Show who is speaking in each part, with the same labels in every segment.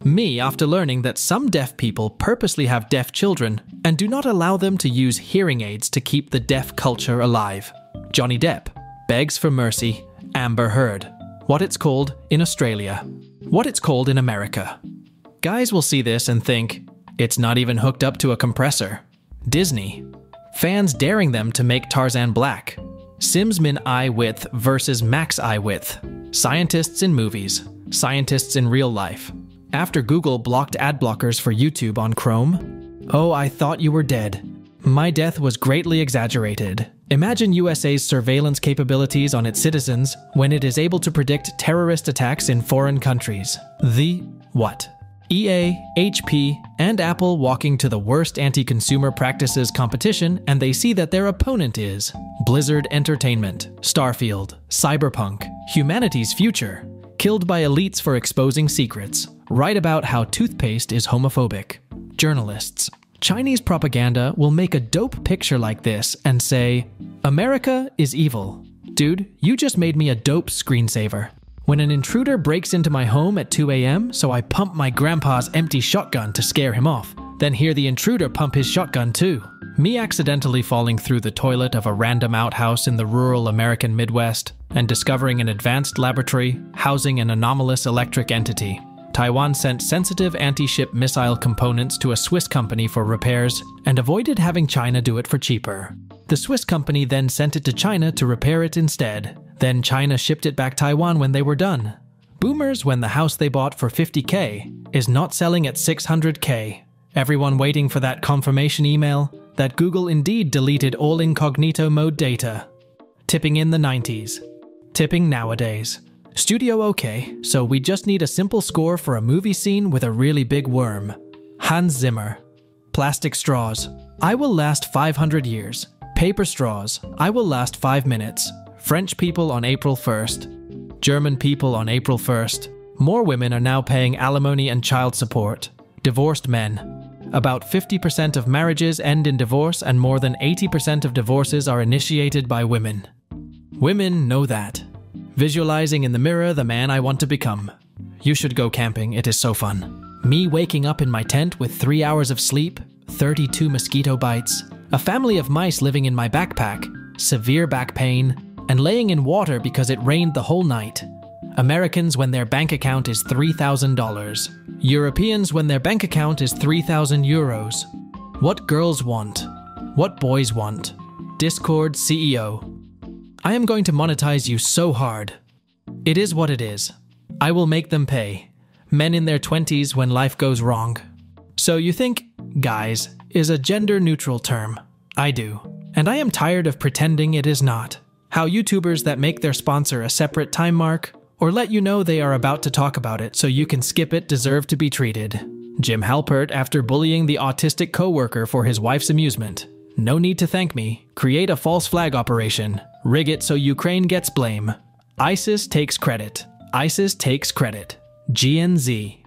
Speaker 1: Me after learning that some deaf people purposely have deaf children and do not allow them to use hearing aids to keep the deaf culture alive. Johnny Depp begs for mercy. Amber Heard. What it's called in Australia. What it's called in America. Guys will see this and think, it's not even hooked up to a compressor. Disney. Fans daring them to make Tarzan black. Sims min eye width versus max eye width. Scientists in movies. Scientists in real life. After Google blocked ad blockers for YouTube on Chrome. Oh, I thought you were dead. My death was greatly exaggerated. Imagine USA's surveillance capabilities on its citizens when it is able to predict terrorist attacks in foreign countries. The what? EA, HP, and Apple walking to the worst anti-consumer practices competition, and they see that their opponent is Blizzard Entertainment, Starfield, Cyberpunk, humanity's future, killed by elites for exposing secrets, write about how toothpaste is homophobic. Journalists. Chinese propaganda will make a dope picture like this and say, America is evil. Dude, you just made me a dope screensaver. When an intruder breaks into my home at 2 a.m., so I pump my grandpa's empty shotgun to scare him off, then hear the intruder pump his shotgun too. Me accidentally falling through the toilet of a random outhouse in the rural American Midwest and discovering an advanced laboratory housing an anomalous electric entity. Taiwan sent sensitive anti-ship missile components to a Swiss company for repairs and avoided having China do it for cheaper. The Swiss company then sent it to China to repair it instead. Then China shipped it back Taiwan when they were done. Boomers when the house they bought for $50K is not selling at $600K. Everyone waiting for that confirmation email that Google indeed deleted all incognito mode data. Tipping in the 90s. Tipping nowadays. Studio okay, so we just need a simple score for a movie scene with a really big worm. Hans Zimmer. Plastic straws. I will last 500 years. Paper straws. I will last 5 minutes. French people on April 1st. German people on April 1st. More women are now paying alimony and child support. Divorced men. About 50% of marriages end in divorce and more than 80% of divorces are initiated by women. Women know that. Visualizing in the mirror the man I want to become. You should go camping, it is so fun. Me waking up in my tent with 3 hours of sleep, 32 mosquito bites, a family of mice living in my backpack, severe back pain, and laying in water because it rained the whole night. Americans when their bank account is $3,000. Europeans when their bank account is 3,000 euros. What girls want. What boys want. Discord CEO. I am going to monetize you so hard. It is what it is. I will make them pay. Men in their 20s when life goes wrong. So you think, guys, is a gender-neutral term. I do. And I am tired of pretending it is not. How YouTubers that make their sponsor a separate time mark, or let you know they are about to talk about it so you can skip it, deserve to be treated. Jim Halpert after bullying the autistic coworker for his wife's amusement. No need to thank me. Create a false flag operation. Rig it so Ukraine gets blame. ISIS takes credit. ISIS takes credit. GNZ.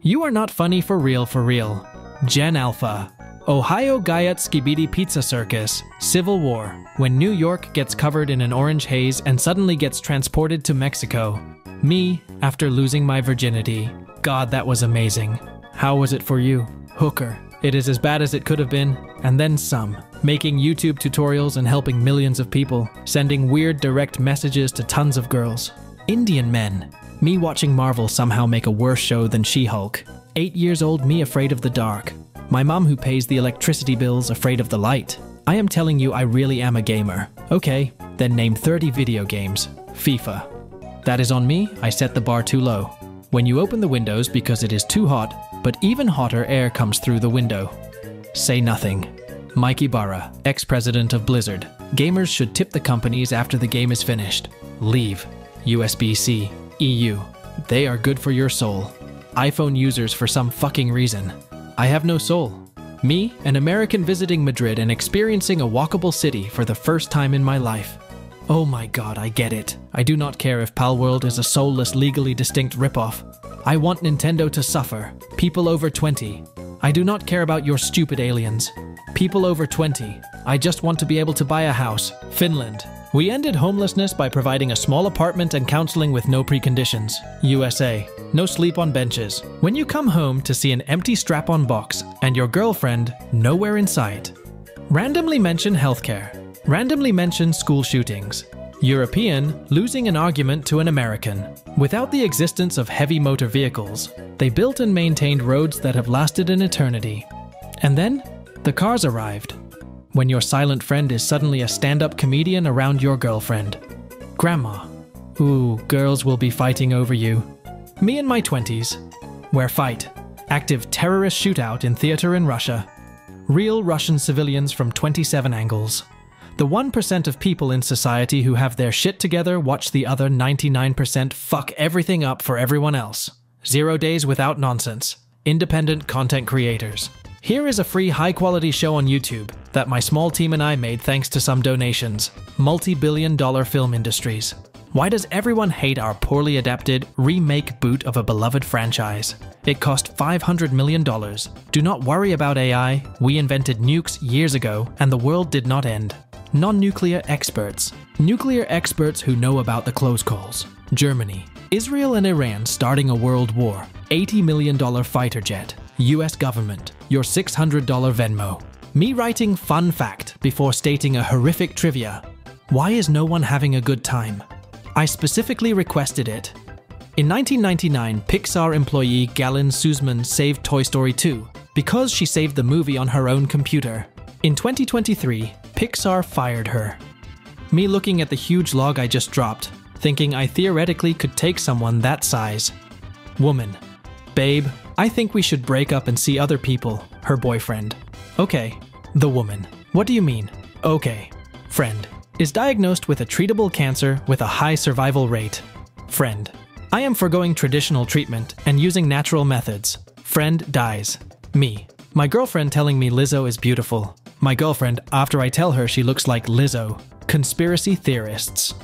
Speaker 1: You are not funny for real. Gen Alpha. Ohio Guyot Skibidi Pizza Circus. Civil War. When New York gets covered in an orange haze and suddenly gets transported to Mexico. Me, after losing my virginity. God, that was amazing. How was it for you? Hooker. It is as bad as it could have been, and then some. Making YouTube tutorials and helping millions of people. Sending weird direct messages to tons of girls. Indian men. Me watching Marvel somehow make a worse show than She-Hulk. 8 years old me afraid of the dark. My mom who pays the electricity bills afraid of the light. I am telling you I really am a gamer. Okay, then name 30 video games. FIFA. That is on me, I set the bar too low. When you open the windows because it is too hot, but even hotter air comes through the window. Say nothing. Mike Ibarra, ex-president of Blizzard. Gamers should tip the companies after the game is finished. Leave. USB-C. EU. They are good for your soul. iPhone users for some fucking reason. I have no soul. Me, an American visiting Madrid and experiencing a walkable city for the first time in my life. Oh my god, I get it. I do not care if Palworld is a soulless, legally distinct ripoff. I want Nintendo to suffer. People over 20. I do not care about your stupid aliens. People over 20. I just want to be able to buy a house. Finland. We ended homelessness by providing a small apartment and counseling with no preconditions. USA. no sleep on benches. When you come home to see an empty strap-on box and your girlfriend nowhere in sight. Randomly mention healthcare. Randomly mention school shootings. European losing an argument to an American. Without the existence of heavy motor vehicles, they built and maintained roads that have lasted an eternity. And then, the cars arrived. When your silent friend is suddenly a stand-up comedian around your girlfriend. Grandma. Ooh, girls will be fighting over you. Me in my 20s. Where fight. Active terrorist shootout in theater in Russia. Real Russian civilians from 27 angles. The 1% of people in society who have their shit together watch the other 99% fuck everything up for everyone else. 0 days without nonsense. Independent content creators. Here is a free high-quality show on YouTube that my small team and I made thanks to some donations. Multi-billion-dollar film industries. Why does everyone hate our poorly adapted remake boot of a beloved franchise? It cost $500 million. Do not worry about AI. We invented nukes years ago, and the world did not end. Non-nuclear experts. Nuclear experts who know about the close calls. Germany. Israel and Iran starting a world war. $80 million fighter jet. US government. Your $600 Venmo. Me writing fun fact before stating a horrific trivia. Why is no one having a good time? I specifically requested it. In 1999, Pixar employee Galen Suzman saved Toy Story 2 because she saved the movie on her own computer. In 2023, Pixar fired her. Me looking at the huge log I just dropped, thinking I theoretically could take someone that size. Woman. Babe, I think we should break up and see other people. Her boyfriend. Okay. The woman. What do you mean? Okay. Friend. Is diagnosed with a treatable cancer with a high survival rate. Friend. I am forgoing traditional treatment and using natural methods. Friend dies. Me. My girlfriend telling me Lizzo is beautiful. My girlfriend after I tell her she looks like Lizzo. Conspiracy theorists.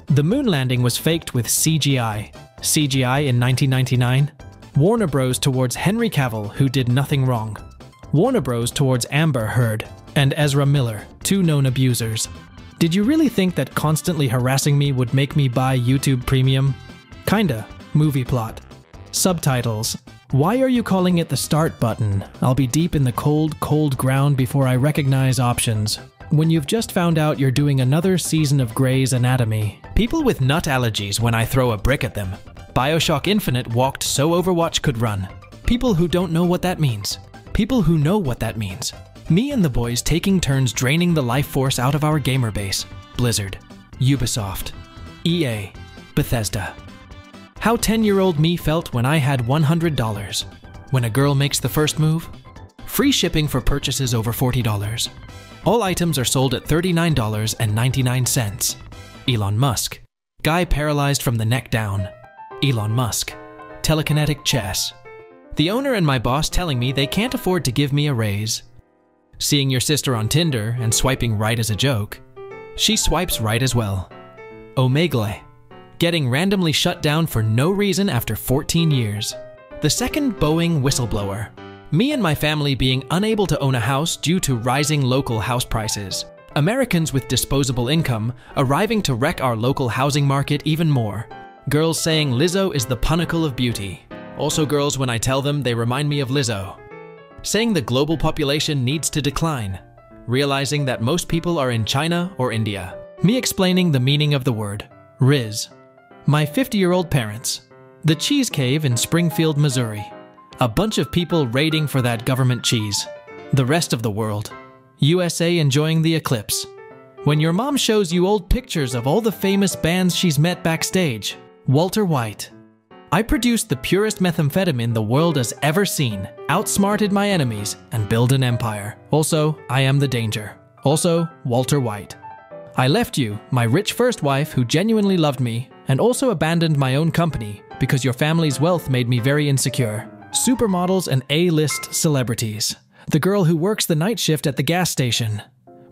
Speaker 1: The moon landing was faked with CGI. CGI in 1999. Warner Bros. Towards Henry Cavill, who did nothing wrong. Warner Bros. Towards Amber Heard and Ezra Miller, 2 known abusers. Did you really think that constantly harassing me would make me buy YouTube Premium? Kinda. Movie plot. Subtitles. Why are you calling it the start button? I'll be deep in the cold, cold ground before I recognize options. When you've just found out you're doing another season of Grey's Anatomy. People with nut allergies when I throw a brick at them. BioShock Infinite walked so Overwatch could run. People who don't know what that means. People who know what that means. Me and the boys taking turns draining the life force out of our gamer base. Blizzard. Ubisoft. EA. Bethesda. How 10-year-old me felt when I had $100. When a girl makes the first move. Free shipping for purchases over $40. All items are sold at $39.99. Elon Musk. Guy paralyzed from the neck down. Elon Musk. Telekinetic chess. The owner and my boss telling me they can't afford to give me a raise. Seeing your sister on Tinder and swiping right as a joke. She swipes right as well. Omegle. Getting randomly shut down for no reason after 14 years. The second Boeing whistleblower. Me and my family being unable to own a house due to rising local house prices. Americans with disposable income arriving to wreck our local housing market even more. Girls saying Lizzo is the pinnacle of beauty. Also girls when I tell them they remind me of Lizzo. Saying the global population needs to decline. Realizing that most people are in China or India. Me explaining the meaning of the word. Riz. My 50-year-old parents. The cheese cave in Springfield, Missouri. A bunch of people raiding for that government cheese. The rest of the world. USA enjoying the eclipse. When your mom shows you old pictures of all the famous bands she's met backstage. Walter White. I produced the purest methamphetamine the world has ever seen, outsmarted my enemies, and built an empire. Also, I am the danger. Also, Walter White. I left you, my rich first wife who genuinely loved me, and also abandoned my own company because your family's wealth made me very insecure. Supermodels and A-list celebrities. The girl who works the night shift at the gas station.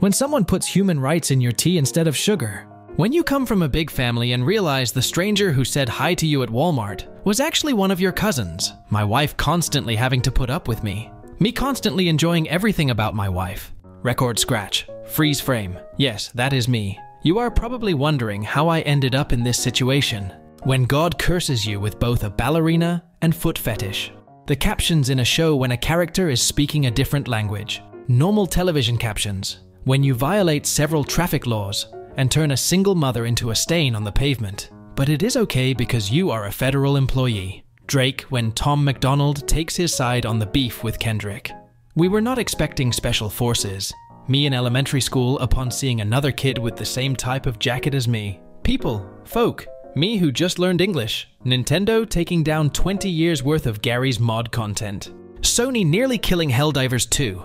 Speaker 1: When someone puts human rights in your tea instead of sugar. When you come from a big family and realize the stranger who said hi to you at Walmart was actually one of your cousins, my wife constantly having to put up with me. Me constantly enjoying everything about my wife. Record scratch. Freeze frame. Yes, that is me. You are probably wondering how I ended up in this situation. When God curses you with both a ballerina and foot fetish. The captions in a show when a character is speaking a different language. Normal television captions. When you violate several traffic laws and turn a single mother into a stain on the pavement. But it is okay because you are a federal employee. Drake when Tom MacDonald takes his side on the beef with Kendrick. We were not expecting special forces. Me in elementary school upon seeing another kid with the same type of jacket as me. People, folk, me who just learned English. Nintendo taking down 20 years worth of Gary's mod content. Sony nearly killing Helldivers 2.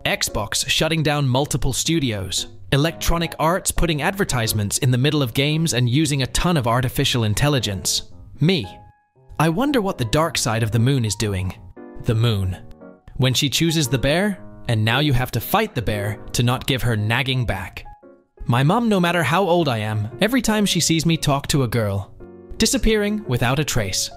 Speaker 1: Xbox shutting down multiple studios. Electronic Arts putting advertisements in the middle of games and using a ton of artificial intelligence. Me. I wonder what the dark side of the moon is doing. The moon. When she chooses the bear, and now you have to fight the bear to not give her nagging back. My mom, no matter how old I am, every time she sees me talk to a girl. Disappearing without a trace.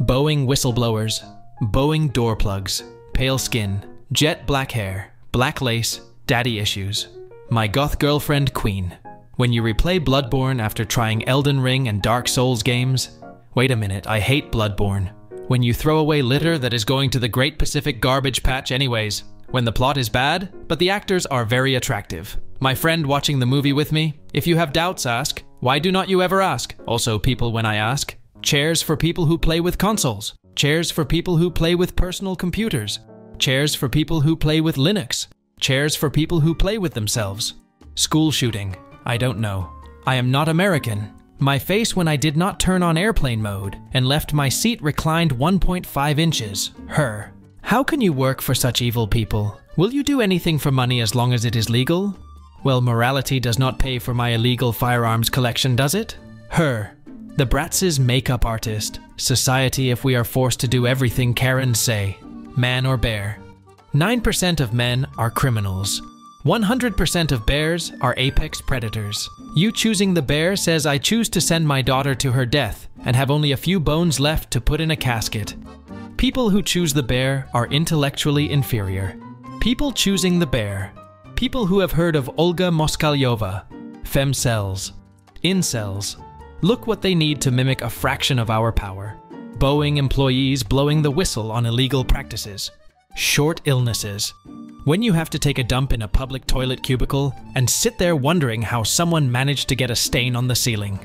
Speaker 1: Boeing whistleblowers. Boeing door plugs. Pale skin. Jet black hair. Black lace. Daddy issues. My goth girlfriend Queen. When you replay Bloodborne after trying Elden Ring and Dark Souls games. Wait a minute, I hate Bloodborne. When you throw away litter that is going to the Great Pacific Garbage Patch anyways. When the plot is bad, but the actors are very attractive. My friend watching the movie with me. If you have doubts, ask. Why do not you ever ask? Also people when I ask. Chairs for people who play with consoles. Chairs for people who play with personal computers. Chairs for people who play with Linux. Chairs for people who play with themselves. School shooting. I don't know. I am not American. My face when I did not turn on airplane mode and left my seat reclined 1.5 inches. Her. How can you work for such evil people? Will you do anything for money as long as it is legal? Well, morality does not pay for my illegal firearms collection, does it? Her. The Bratz' makeup artist. Society if we are forced to do everything Karens say. Man or bear. 9% of men are criminals. 100% of bears are apex predators. You choosing the bear says I choose to send my daughter to her death and have only a few bones left to put in a casket. People who choose the bear are intellectually inferior. People choosing the bear. People who have heard of Olga Moskalyova. Femcells. Incels. Look what they need to mimic a fraction of our power. Boeing employees blowing the whistle on illegal practices. Short illnesses. When you have to take a dump in a public toilet cubicle and sit there wondering how someone managed to get a stain on the ceiling.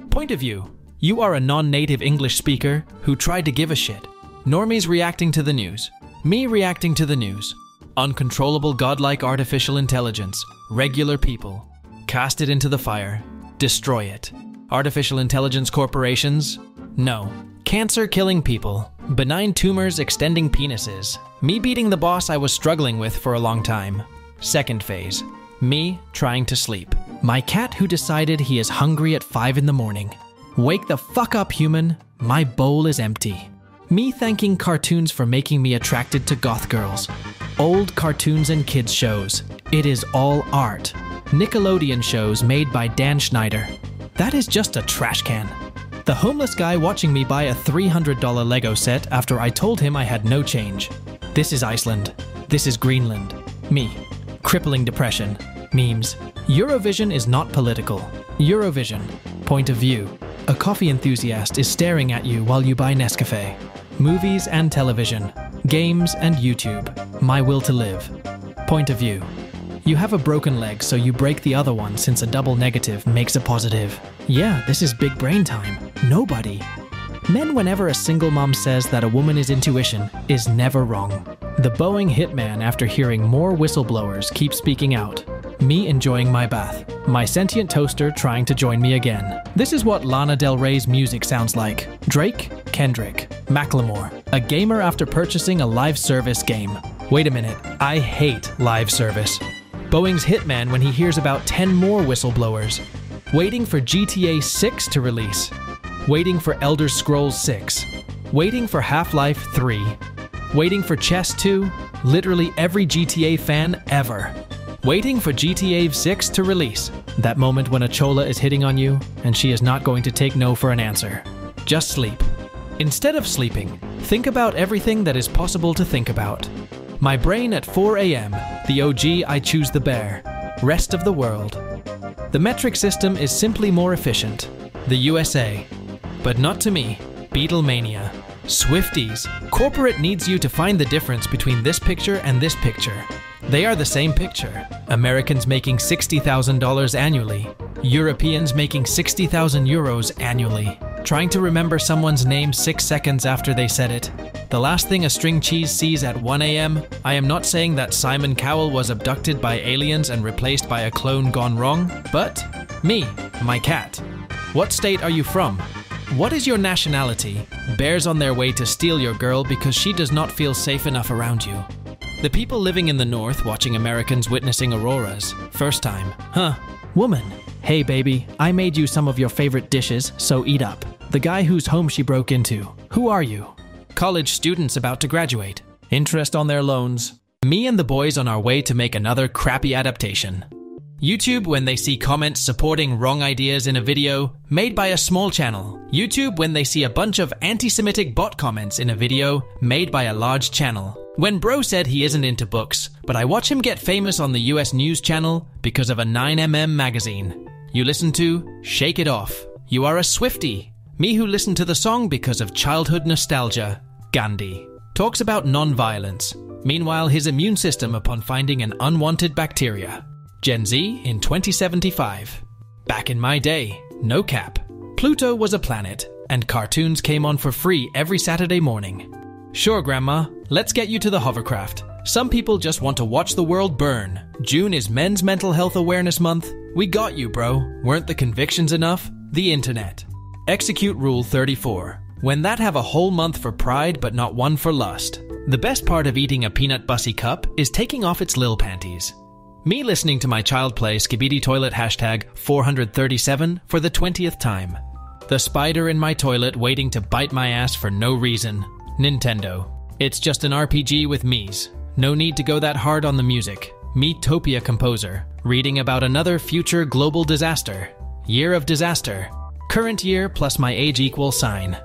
Speaker 1: Point of view. You are a non-native English speaker who tried to give a shit. Normies reacting to the news. Me reacting to the news. Uncontrollable godlike artificial intelligence. Regular people. Cast it into the fire. Destroy it. Artificial intelligence corporations? No. Cancer killing people. Benign tumors extending penises. Me beating the boss I was struggling with for a long time. Second phase. Me trying to sleep. My cat who decided he is hungry at 5 in the morning. Wake the fuck up, human. My bowl is empty. Me thanking cartoons for making me attracted to goth girls. Old cartoons and kids shows. It is all art. Nickelodeon shows made by Dan Schneider. That is just a trash can. The homeless guy watching me buy a $300 Lego set after I told him I had no change. This is Iceland. This is Greenland. Me. Crippling depression. Memes. Eurovision is not political. Eurovision. Point of view. A coffee enthusiast is staring at you while you buy Nescafe. Movies and television. Games and YouTube. My will to live. Point of view. You have a broken leg, so you break the other one since a double negative makes a positive. Yeah, this is big brain time. Nobody. Men, whenever a single mom says that a woman is intuition, is never wrong. The Boeing hitman after hearing more whistleblowers keep speaking out. Me enjoying my bath. My sentient toaster trying to join me again. This is what Lana Del Rey's music sounds like. Drake, Kendrick, Macklemore. A gamer after purchasing a live service game. Wait a minute, I hate live service. Boeing's hitman when he hears about 10 more whistleblowers. Waiting for GTA 6 to release. Waiting for Elder Scrolls 6. Waiting for Half-Life 3. Waiting for Chess 2. Literally every GTA fan ever. Waiting for GTA 6 to release. That moment when a chola is hitting on you and she is not going to take no for an answer. Just sleep. Instead of sleeping, think about everything that is possible to think about. My brain at 4 a.m. The OG, I choose the bear. Rest of the world. The metric system is simply more efficient. The USA. But not to me. Beatlemania. Swifties. Corporate needs you to find the difference between this picture and this picture. They are the same picture. Americans making $60,000 annually. Europeans making 60,000 euros annually. Trying to remember someone's name 6 seconds after they said it. The last thing a string cheese sees at 1 a.m. I am not saying that Simon Cowell was abducted by aliens and replaced by a clone gone wrong, but me, my cat. What state are you from? What is your nationality? Bears on their way to steal your girl because she does not feel safe enough around you. The people living in the north watching Americans witnessing auroras. First time. Huh. Woman. Hey baby, I made you some of your favorite dishes, so eat up. The guy whose home she broke into. Who are you? College students about to graduate. Interest on their loans. Me and the boys on our way to make another crappy adaptation. YouTube when they see comments supporting wrong ideas in a video made by a small channel. YouTube when they see a bunch of anti-Semitic bot comments in a video made by a large channel. When bro said he isn't into books, but I watch him get famous on the US news channel because of a 9mm magazine. You listen to Shake It Off. You are a Swiftie. Me who listened to the song because of childhood nostalgia. Gandhi. Talks about non-violence. Meanwhile, his immune system upon finding an unwanted bacteria. Gen Z in 2075. Back in my day, no cap. Pluto was a planet, and cartoons came on for free every Saturday morning. Sure, Grandma, let's get you to the hovercraft. Some people just want to watch the world burn. June is Men's Mental Health Awareness Month. We got you, bro. Weren't the convictions enough? The internet. Execute Rule 34. When that have a whole month for pride but not one for lust. The best part of eating a peanut bussy cup is taking off its lil panties. Me listening to my child play Skibidi Toilet hashtag 437 for the 20th time. The spider in my toilet waiting to bite my ass for no reason. Nintendo. It's just an RPG with me's. No need to go that hard on the music. Metopia composer. Reading about another future global disaster. Year of disaster. Current year plus my age equals sign.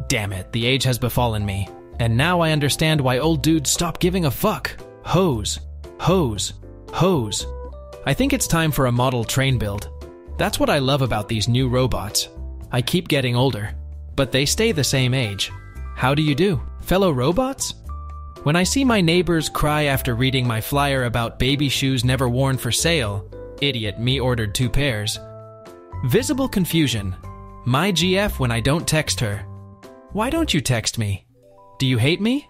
Speaker 1: Damn it, the age has befallen me. And now I understand why old dudes stop giving a fuck. Hose. Hose. Hose. I think it's time for a model train build. That's what I love about these new robots. I keep getting older, but they stay the same age. How do you do, fellow robots? When I see my neighbors cry after reading my flyer about baby shoes never worn for sale, idiot, me ordered 2 pairs. Visible confusion. My GF when I don't text her. Why don't you text me? Do you hate me?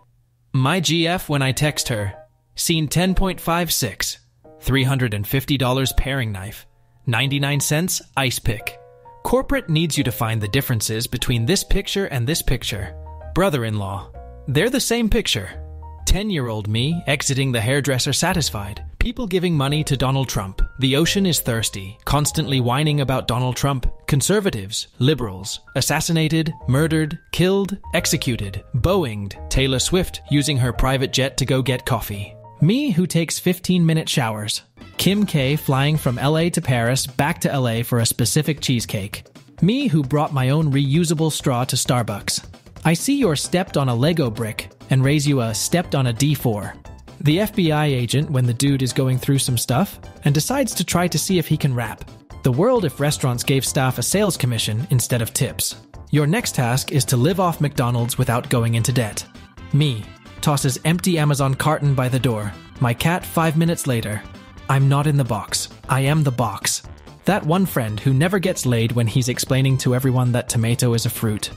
Speaker 1: My GF when I text her. Scene 10.56. $350 paring knife. 99 cents ice pick. Corporate needs you to find the differences between this picture and this picture. Brother-in-law. They're the same picture. 10-year-old me exiting the hairdresser satisfied. People giving money to Donald Trump. The ocean is thirsty. Constantly whining about Donald Trump. Conservatives. Liberals. Assassinated. Murdered. Killed. Executed. Boeinged. Taylor Swift using her private jet to go get coffee. Me who takes 15-minute showers. Kim K flying from LA to Paris back to LA for a specific cheesecake. Me who brought my own reusable straw to Starbucks. I see your stepped on a Lego brick and raise you a stepped on a D4. The FBI agent when the dude is going through some stuff and decides to try to see if he can rap. The world if restaurants gave staff a sales commission instead of tips. Your next task is to live off McDonald's without going into debt. Me tosses empty Amazon carton by the door. My cat 5 minutes later. I'm not in the box. I am the box. That one friend who never gets laid when he's explaining to everyone that tomato is a fruit.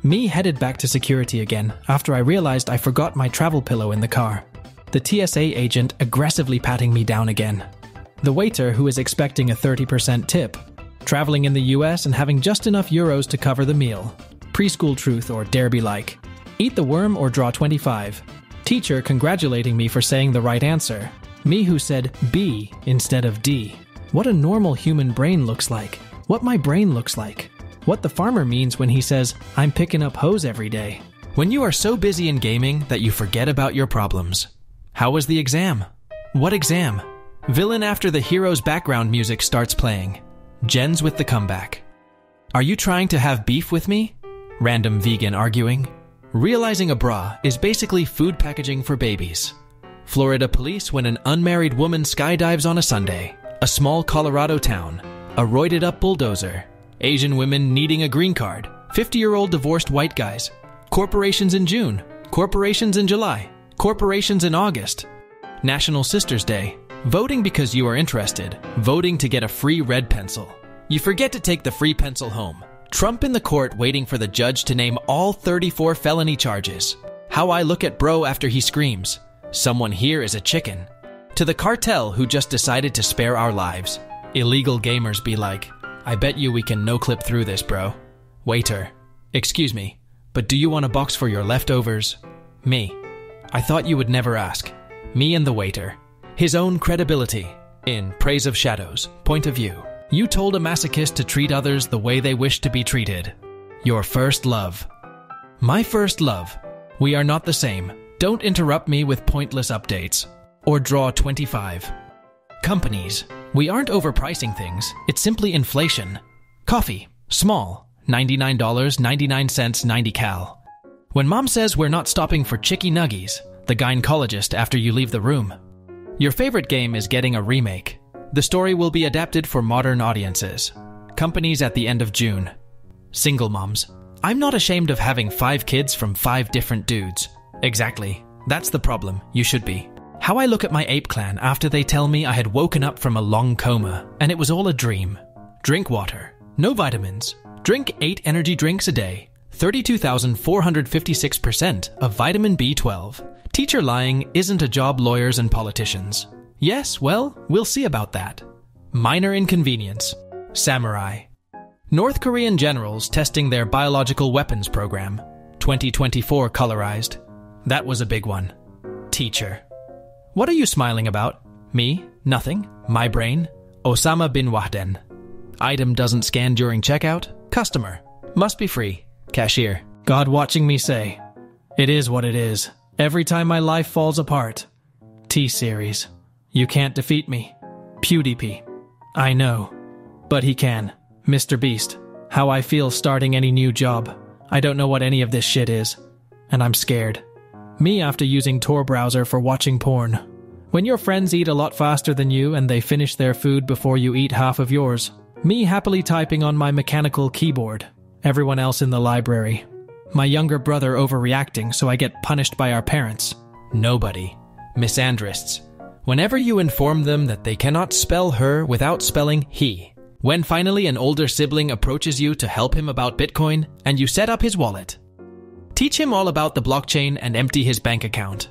Speaker 1: Me headed back to security again after I realized I forgot my travel pillow in the car. The TSA agent aggressively patting me down again. The waiter who is expecting a 30% tip. Traveling in the US and having just enough euros to cover the meal. Preschool truth or dare be like. Eat the worm or draw 25. Teacher congratulating me for saying the right answer. Me who said B instead of D. What a normal human brain looks like. What my brain looks like. What the farmer means when he says, I'm picking up hoes every day. When you are so busy in gaming that you forget about your problems. How was the exam? What exam? Villain after the hero's background music starts playing. Jen's with the comeback. Are you trying to have beef with me? Random vegan arguing. Realizing a bra is basically food packaging for babies. Florida police when an unmarried woman skydives on a Sunday. A small Colorado town. A roided up bulldozer. Asian women needing a green card. 50-year-old divorced white guys. Corporations in June. Corporations in July. Corporations in August. National Sisters Day. Voting because you are interested. Voting to get a free red pencil. You forget to take the free pencil home. Trump in the court waiting for the judge to name all 34 felony charges. How I look at bro after he screams. Someone here is a chicken. To the cartel who just decided to spare our lives. Illegal gamers be like, I bet you we can no-clip through this, bro. Waiter. Excuse me, but do you want a box for your leftovers? Me. I thought you would never ask. Me and the waiter. His own credibility. In Praise of Shadows, point of view. You told a masochist to treat others the way they wish to be treated. Your first love. My first love. We are not the same. Don't interrupt me with pointless updates. Or draw 25. Companies. We aren't overpricing things. It's simply inflation. Coffee. Small. $99.99 90 cal. When mom says we're not stopping for chicky nuggies, the gynecologist after you leave the room. Your favorite game is getting a remake. The story will be adapted for modern audiences. Companies at the end of June. Single moms. I'm not ashamed of having 5 kids from 5 different dudes. Exactly. That's the problem. You should be. How I look at my ape clan after they tell me I had woken up from a long coma and it was all a dream. Drink water. No vitamins. Drink 8 energy drinks a day. 32,456% of vitamin B12. Teacher lying isn't a job lawyers and politicians. Yes, well, we'll see about that. Minor inconvenience. Samurai. North Korean generals testing their biological weapons program. 2024 colorized. That was a big one. Teacher. What are you smiling about? Me? Nothing. My brain? Osama bin Laden. Item doesn't scan during checkout. Customer. Must be free. Cashier. God watching me say. It is what it is. Every time my life falls apart. T-Series. You can't defeat me. PewDiePie. I know. But he can. Mr. Beast. How I feel starting any new job. I don't know what any of this shit is. And I'm scared. Me after using Tor browser for watching porn. When your friends eat a lot faster than you and they finish their food before you eat half of yours. Me happily typing on my mechanical keyboard. Everyone else in the library. My younger brother overreacting so I get punished by our parents. Nobody. Misandrists. Whenever you inform them that they cannot spell her without spelling he. When finally an older sibling approaches you to help him about Bitcoin and you set up his wallet. Teach him all about the blockchain and empty his bank account.